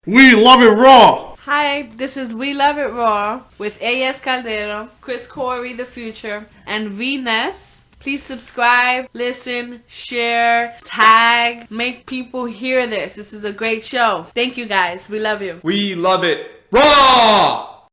We love it raw. Hi, this is We Love It Raw with A.S. Caldero, Chris Coury, the future, and V-Ness. Please subscribe, listen, share, tag, make people hear this. This is a great show. Thank you guys. We love you. We love it raw!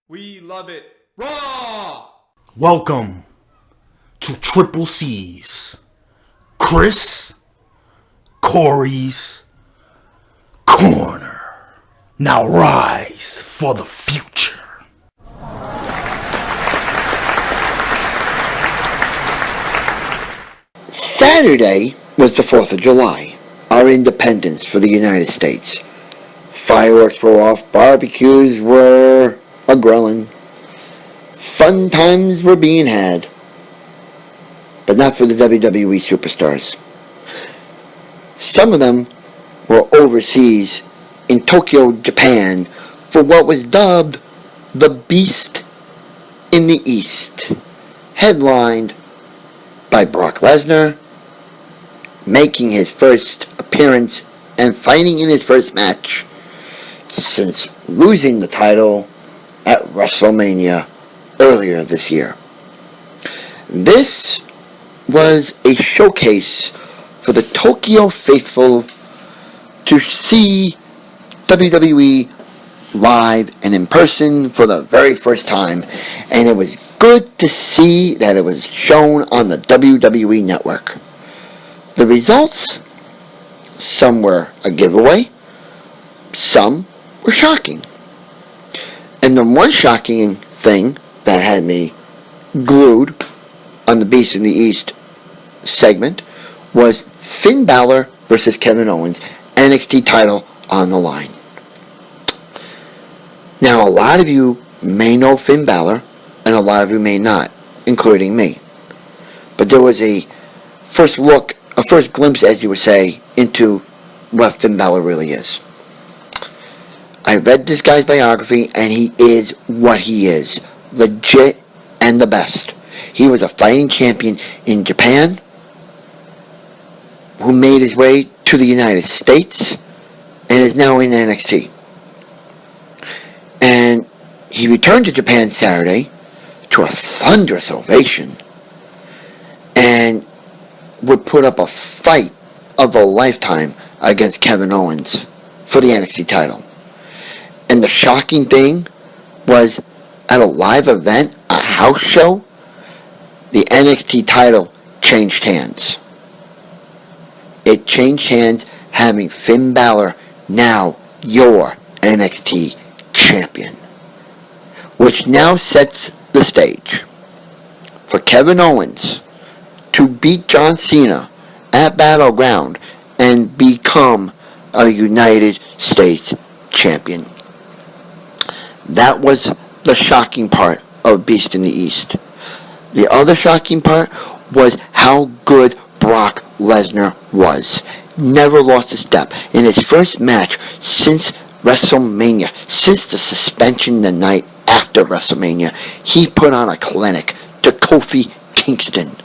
We love it raw! Welcome to Triple C's, Chris Coury's Corner. Now rise for the future. Saturday was the 4th of July, our independence for the United States. Fireworks were off, barbecues were a-grillin', fun times were being had, but not for the WWE superstars. Some of them were overseas in Tokyo, Japan, for what was dubbed the Beast in the East, headlined by Brock Lesnar, making his first appearance and fighting in his first match since losing the title at WrestleMania earlier this year. This was a showcase for the Tokyo faithful to see WWE live and in person for the very first time, and it was good to see that it was shown on the WWE Network. The results, some were a giveaway, some were shocking. And the one shocking thing that had me glued on the Beast in the East segment was Finn Balor versus Kevin Owens, NXT title on the line. Now, a lot of you may know Finn Balor, and a lot of you may not, including me. But there was a first glimpse, as you would say, into what Finn Balor really is. I read this guy's biography, and he is what he is. Legit and the best. He was a fighting champion in Japan, who made his way to the United States, and is now in NXT. And he returned to Japan Saturday to a thunderous ovation, and would put up a fight of a lifetime against Kevin Owens for the NXT title. And the shocking thing was, at a live event, a house show, the NXT title changed hands. It changed hands, having Finn Balor now your NXT champion, which now sets the stage for Kevin Owens to beat John Cena at Battleground and become a United States champion. That was the shocking part of Beast in the East. The other shocking part was how good Brock Lesnar was. Never lost a step. In his first match since WrestleMania, since the suspension the night after WrestleMania, he put on a clinic to Kofi Kingston,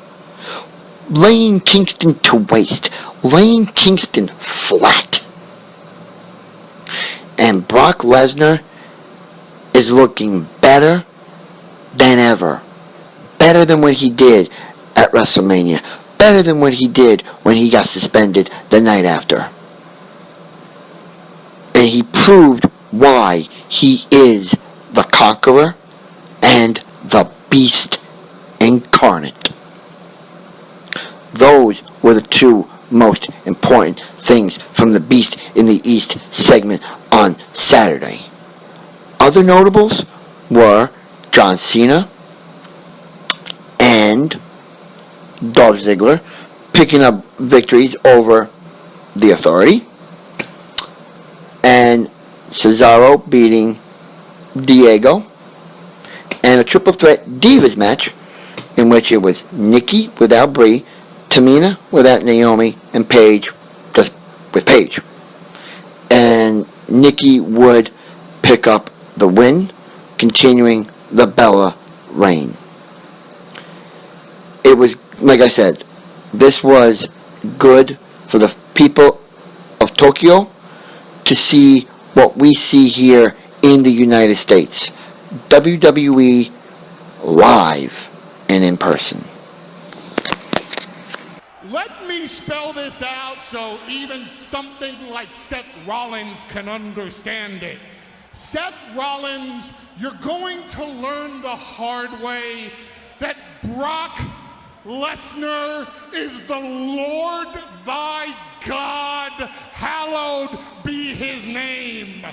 laying Kingston to waste, laying Kingston flat. And Brock Lesnar is looking better than ever. Better than what he did at WrestleMania. Better than what he did when he got suspended the night after. And he proved why he is the Conqueror and the Beast incarnate. Those were the two most important things from the Beast in the East segment on Saturday. Other notables were John Cena and Dolph Ziggler picking up victories over the Authority, and Cesaro beating Diego, and a triple threat Divas match in which it was Nikki without Brie, Tamina without Naomi, and Paige just with Paige. And Nikki would pick up the win, continuing the Bella reign. It was, like I said, this was good for the people of Tokyo to see what we see here in the United States. WWE live and in person. Let me spell this out so even something like Seth Rollins can understand it. Seth Rollins, you're going to learn the hard way that Brock Lesnar is the Lord thy God, hallowed be his name.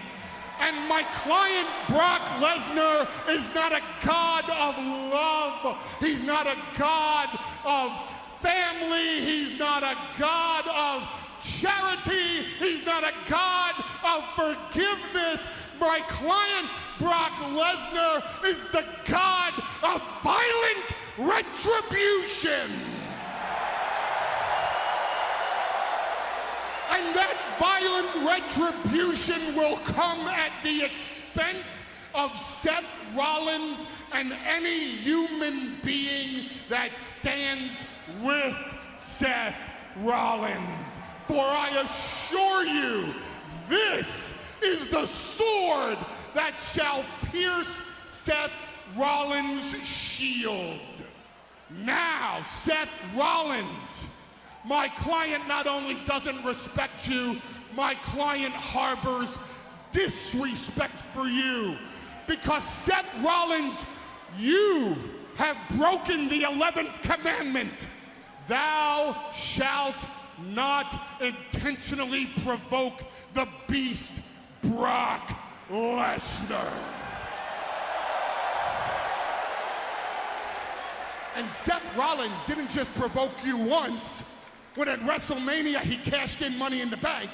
And my client, Brock Lesnar, is not a God of love. He's not a God of family. He's not a God of charity. He's not a God of forgiveness. My client, Brock Lesnar, is the God of violent retribution. And that violent retribution will come at the expense of Seth Rollins and any human being that stands with Seth Rollins. For I assure you, this is the sword that shall pierce Seth Rollins' shield. Now, Seth Rollins, my client not only doesn't respect you, my client harbors disrespect for you. Because Seth Rollins, you have broken the 11th commandment. Thou shalt not intentionally provoke the beast, Brock Lesnar. And Seth Rollins didn't just provoke you once, when at WrestleMania he cashed in Money in the Bank.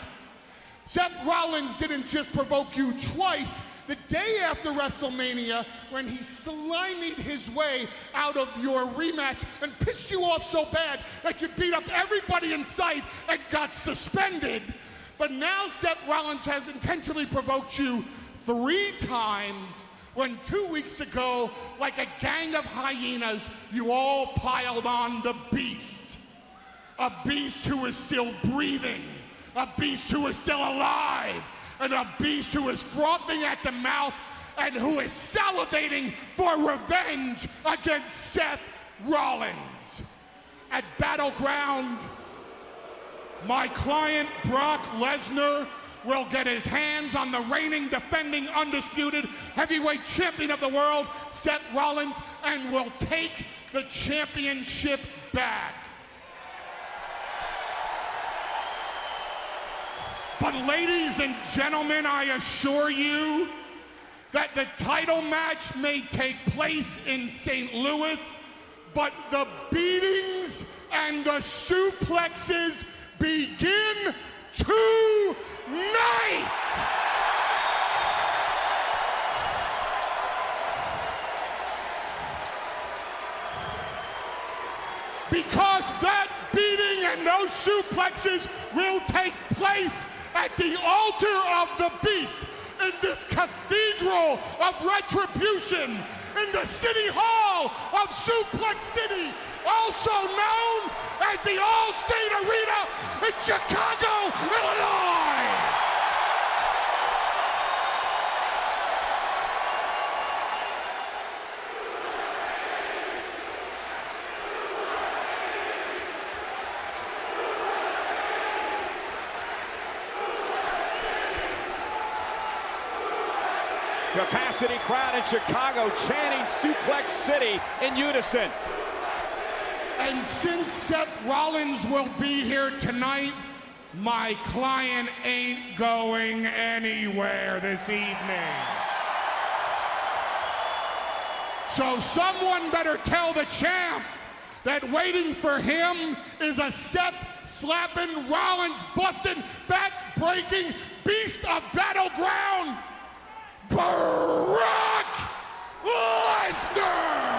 Seth Rollins didn't just provoke you twice, the day after WrestleMania, when he stymied his way out of your rematch and pissed you off so bad that you beat up everybody in sight and got suspended. But now Seth Rollins has intentionally provoked you 3 times, when 2 weeks ago, like a gang of hyenas, you all piled on the beast. A beast who is still breathing, a beast who is still alive, and a beast who is frothing at the mouth and who is salivating for revenge against Seth Rollins. At Battleground, my client Brock Lesnar will get his hands on the reigning, defending, undisputed heavyweight champion of the world, Seth Rollins, and will take the championship back. But ladies and gentlemen, I assure you that the title match may take place in St. Louis, but the beatings and the suplexes begin tonight. Because that beating and those suplexes will take place at the altar of the beast in this cathedral of retribution in the City Hall of Suplex City, also known as the All-State Arena in Chicago, Illinois. Capacity crowd in Chicago chanting Suplex City in unison. And since Seth Rollins will be here tonight, my client ain't going anywhere this evening. So someone better tell the champ that waiting for him is a Seth-slapping, Rollins-busting, back-breaking beast of Battleground, Brock Lesnar!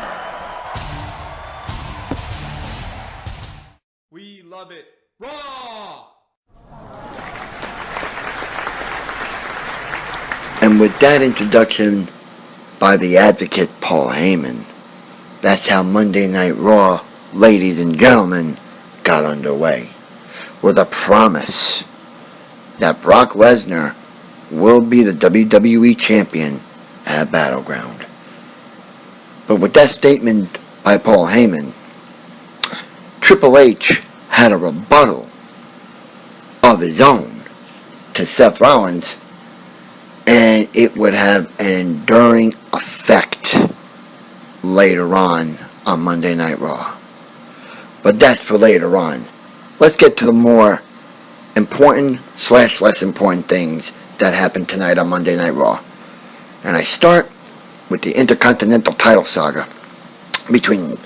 We love it raw! And with that introduction by the advocate Paul Heyman, that's how Monday Night Raw, ladies and gentlemen, got underway with a promise that Brock Lesnar will be the WWE Champion at Battleground. But with that statement by Paul Heyman, Triple H had a rebuttal of his own to Seth Rollins, and it would have an enduring effect later on Monday Night Raw. But that's for later on. Let's get to the more important / less important things that happened tonight on Monday Night Raw. And I start with the Intercontinental title saga between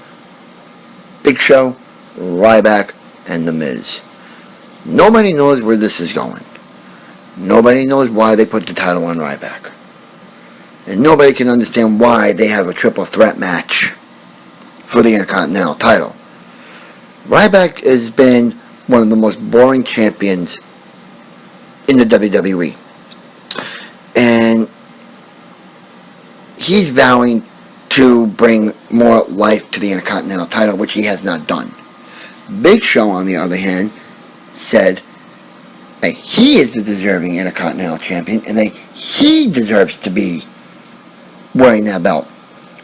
Big Show, Ryback, and The Miz. Nobody knows where this is going. Nobody knows why they put the title on Ryback. And nobody can understand why they have a triple threat match for the Intercontinental title. Ryback has been one of the most boring champions in the WWE. And he's vowing to bring more life to the Intercontinental title, which he has not done. Big Show, on the other hand, said that he is the deserving Intercontinental champion and that he deserves to be wearing that belt.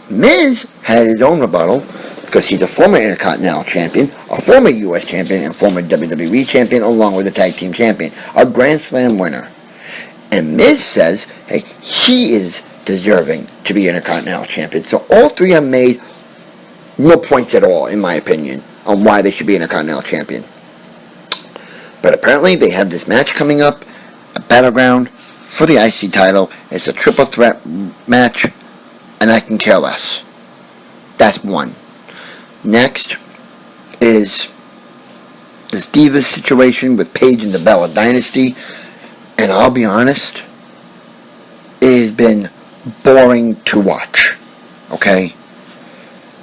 Miz had his own rebuttal because he's a former Intercontinental champion, a former U.S. champion, and former WWE champion, along with a tag team champion, a Grand Slam winner. And Miz says, hey, he is deserving to be Intercontinental champion. So all three have made no points at all, in my opinion, on why they should be Intercontinental champion. But apparently they have this match coming up, a Battleground for the IC title. It's a triple threat match, and I can care less. That's one. Next is this Divas situation with Paige and the Bella Dynasty. And I'll be honest, it has been boring to watch. Okay?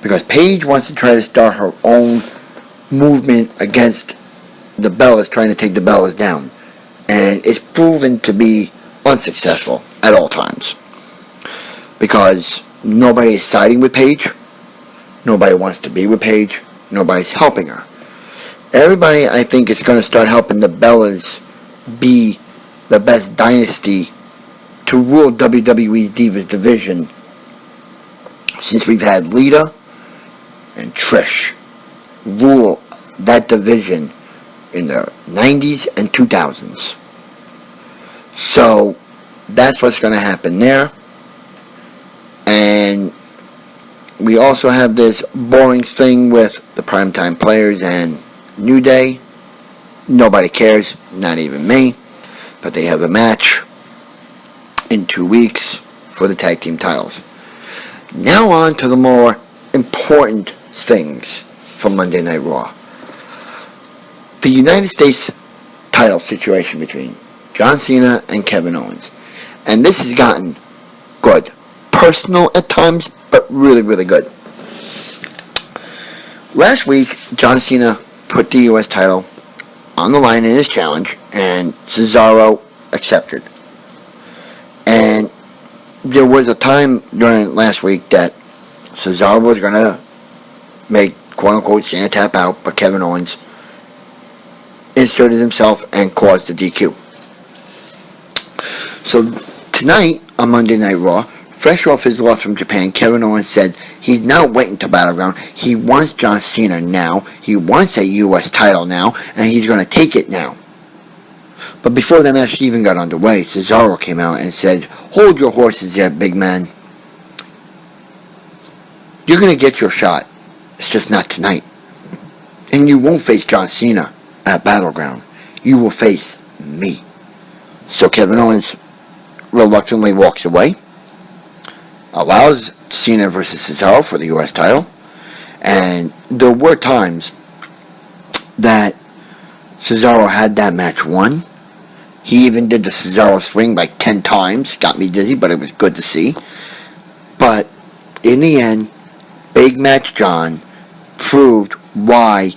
Because Paige wants to try to start her own movement against the Bellas, trying to take the Bellas down. And it's proven to be unsuccessful at all times. Because nobody is siding with Paige. Nobody wants to be with Paige. Nobody's helping her. Everybody, I think, is going to start helping the Bellas be the best dynasty to rule WWE's Divas division since we've had Lita and Trish rule that division in the 90s and 2000s. So that's what's going to happen there. And we also have this boring thing with the Primetime Players and New Day. Nobody cares, not even me. But they have a match in 2 weeks for the tag team titles. Now on to the more important things from Monday Night Raw. The United States title situation between John Cena and Kevin Owens. And this has gotten good. Personal at times, but really, really good. Last week, John Cena put the U.S. title on the line in his challenge, and Cesaro accepted. And there was a time during last week that Cesaro was going to make, quote-unquote, Cena tap out, but Kevin Owens inserted himself and caused the DQ. So tonight, on Monday Night Raw, fresh off his loss from Japan, Kevin Owens said he's not waiting to Battleground. He wants John Cena now. He wants a U.S. title now, and he's going to take it now. But before the match even got underway, Cesaro came out and said, hold your horses there, big man. You're going to get your shot. It's just not tonight. And you won't face John Cena at Battleground. You will face me. So Kevin Owens reluctantly walks away, allows Cena versus Cesaro for the U.S. title. And there were times that Cesaro had that match won. He even did the Cesaro swing like 10 times. Got me dizzy, but it was good to see. But in the end, Big Match John proved why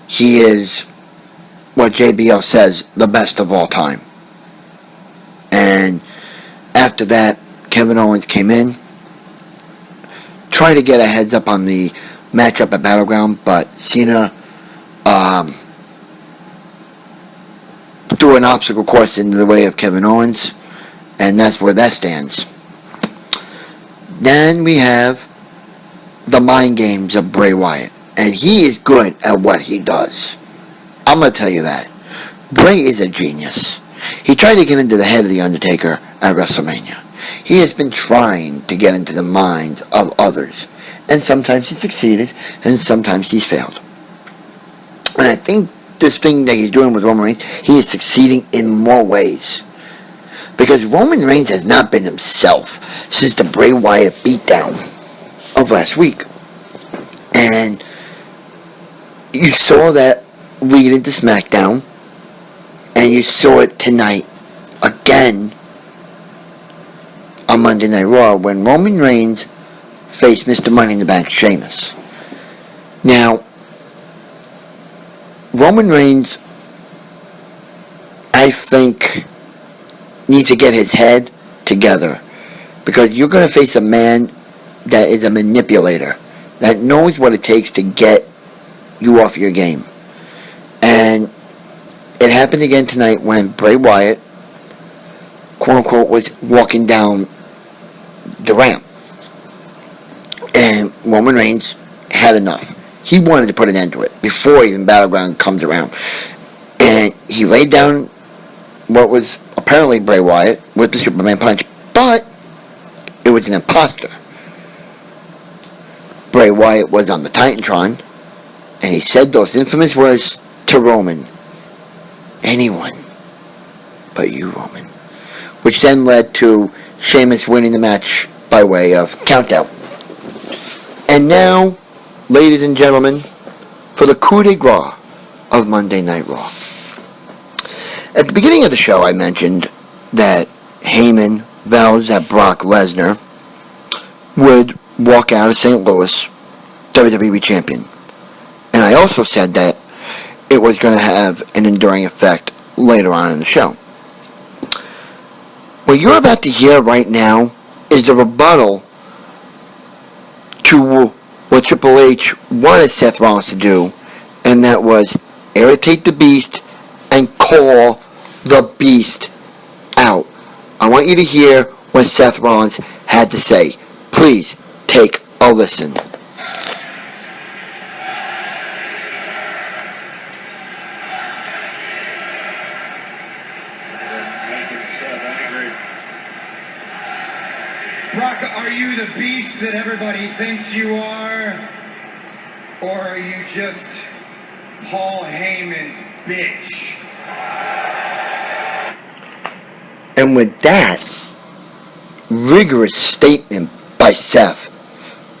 he is, what JBL says, the best of all time. And after that, Kevin Owens came in, tried to get a heads up on the matchup at Battleground, but Cena threw an obstacle course into the way of Kevin Owens, and that's where that stands. Then we have the mind games of Bray Wyatt, and he is good at what he does. I'm going to tell you that. Bray is a genius. He tried to get into the head of The Undertaker at WrestleMania. He has been trying to get into the minds of others, and sometimes he's succeeded, and sometimes he's failed. And I think this thing that he's doing with Roman Reigns, he is succeeding in more ways. Because Roman Reigns has not been himself since the Bray Wyatt beatdown of last week. And you saw that lead into SmackDown, and you saw it tonight again on Monday Night Raw when Roman Reigns faced Mr. Money in the Bank, Sheamus. Now, Roman Reigns, I think, needs to get his head together, because you're going to face a man that is a manipulator, that knows what it takes to get you off your game. And it happened again tonight when Bray Wyatt, quote unquote, was walking down the ramp, and Roman Reigns had enough. He wanted to put an end to it before even Battleground comes around. And he laid down what was apparently Bray Wyatt with the Superman punch, but it was an imposter. Bray Wyatt was on the Titantron, and he said those infamous words to Roman: anyone but you, Roman. Which then led to Sheamus winning the match by way of countout. And now, ladies and gentlemen, for the coup de grace of Monday Night Raw. At the beginning of the show, I mentioned that Heyman vows that Brock Lesnar would walk out of St. Louis WWE Champion. And I also said that it was going to have an enduring effect later on in the show. What you're about to hear right now is the rebuttal to what Triple H wanted Seth Rollins to do, and that was irritate the Beast and call the Beast out. I want you to hear what Seth Rollins had to say. Please take a listen. Brock, are you the beast that everybody thinks you are? Or are you just Paul Heyman's bitch? And with that rigorous statement by Seth,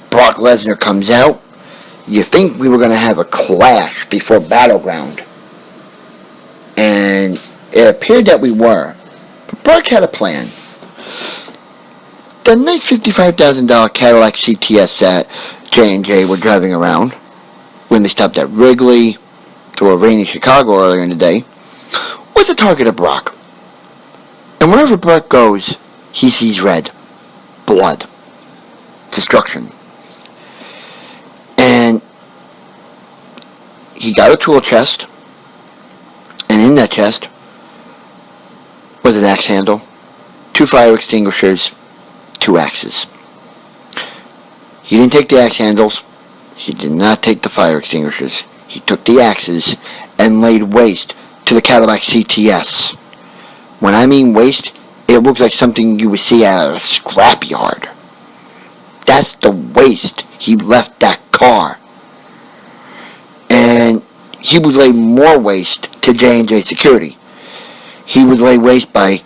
Brock Lesnar comes out. You think we were going to have a clash before Battleground. And it appeared that we were. But Brock had a plan. The nice $55,000 Cadillac CTS that J&J were driving around when they stopped at Wrigley through a rainy Chicago earlier in the day was a target of Brock. And wherever Brock goes, he sees red. Blood. Destruction. And he got a tool chest, and in that chest was an axe handle, 2 fire extinguishers, 2 axes. He didn't take the axe handles. He did not take the fire extinguishers. He took the axes and laid waste to the Cadillac CTS. When I mean waste, it looks like something you would see at a scrapyard. That's the waste he left that car. And he would lay more waste to J&J security. He would lay waste by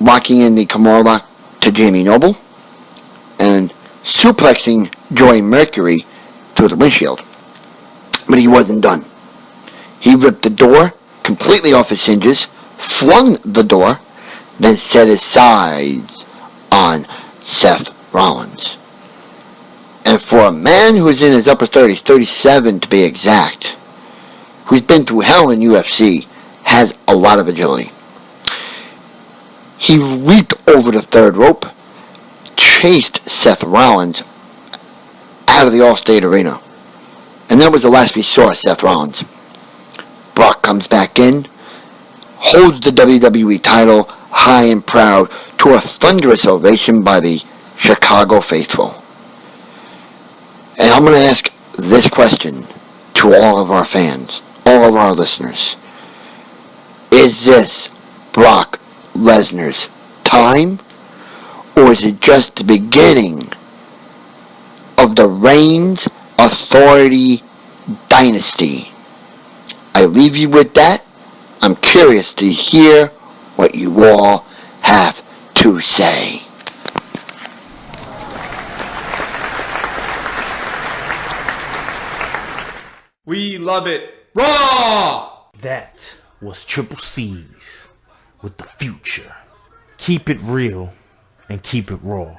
locking in the Kimura lock to Jamie Noble and suplexing Joey Mercury through the windshield. But he wasn't done. He ripped the door completely off its hinges, flung the door, then set his sights on Seth Rollins. And for a man who's in his upper 30s, 37 to be exact, who's been through hell in UFC, has a lot of agility. He leaped over the third rope, chased Seth Rollins out of the Allstate Arena, And that was the last we saw of Seth Rollins. Brock comes back in, holds the WWE title high and proud to a thunderous ovation by the Chicago faithful. And I'm going to ask this question to all of our fans, all of our listeners. Is this Brock Lesnar's time, or is it just the beginning of the Reigns Authority dynasty? I leave you with that. I'm curious to hear what you all have to say. We love it raw! That was Triple C's with the future. Keep it real and keep it raw.